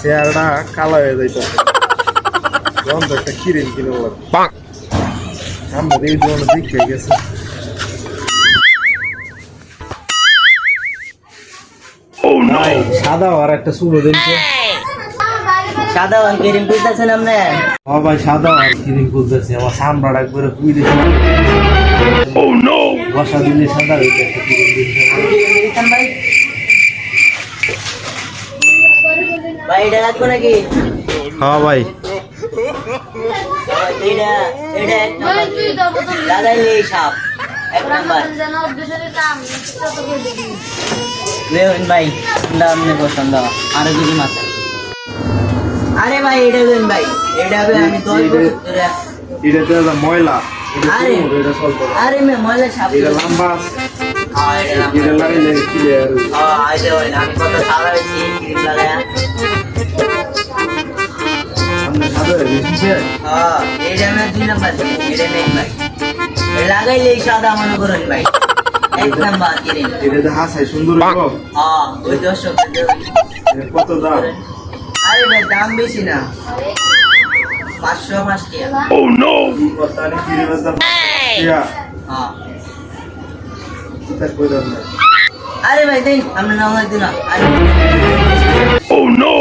চেহারাটা কালো হয়ে যাইতেছে গন্ধ একটা কিরিম কিনে বলে আমরা এই ধরনের দেখে গেছে ভাই সাদা আর একটা চুলো দেখছে সাদা আর ক্রিম খুঁজতেছেন আপনি? ও ভাই সাদা আর ক্রিম খুঁজতেছে আমার সামরাটা একবারে পুই দিয়েছে ও নো বসা দিলে সাদা হইতে একটা ক্রিম দিয়েছে ভাই ভাই এটা লাগবে নাকি? হ্যাঁ ভাই এটা এটা এক নাম্বার লাগাইলে সাপ এক নাম্বার লেন ভাই ঠান্ডা আপনি পছন্দ আরো কিছু মাছ আরে ভাই এটা লেন ভাই এটা আমি 10 বছর ধরে এটা তো ময়লা আরে এটা সলভ আরে মে ময়লা সাপ এটা লম্বা এটা এটা লাগাইলে ক্লিয়ার আইতে হয় না আমি কত সাদা হয়েছি ক্রিম লাগায়া আমরা সাদা বেশি এটা আমি 2 নাম্বার এটা মেন ভাই লাগাইলে সাদা মনে করেন ভাই এক নাম্বার ক্রিম এটা তো হাসাই সুন্দর হবে ওই দর্শক কত দাম আরে ভাই দাম বেশি না 500 টাকা ও নো কত আনি ক্রিমের দাম ইয়া এটা কই দাম না আরে ভাই দেন আমরা নাও দিন না আরে ও নো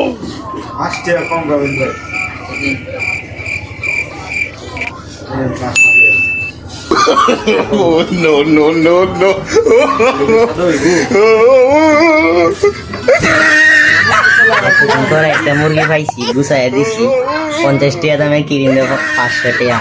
আসছে কম গাবেন ভাই Oh no no no no! একটা মুরগি পাইছি গুছাইয়া দিছি 50 টাকা দামে কিনে দেবো 500 টাকা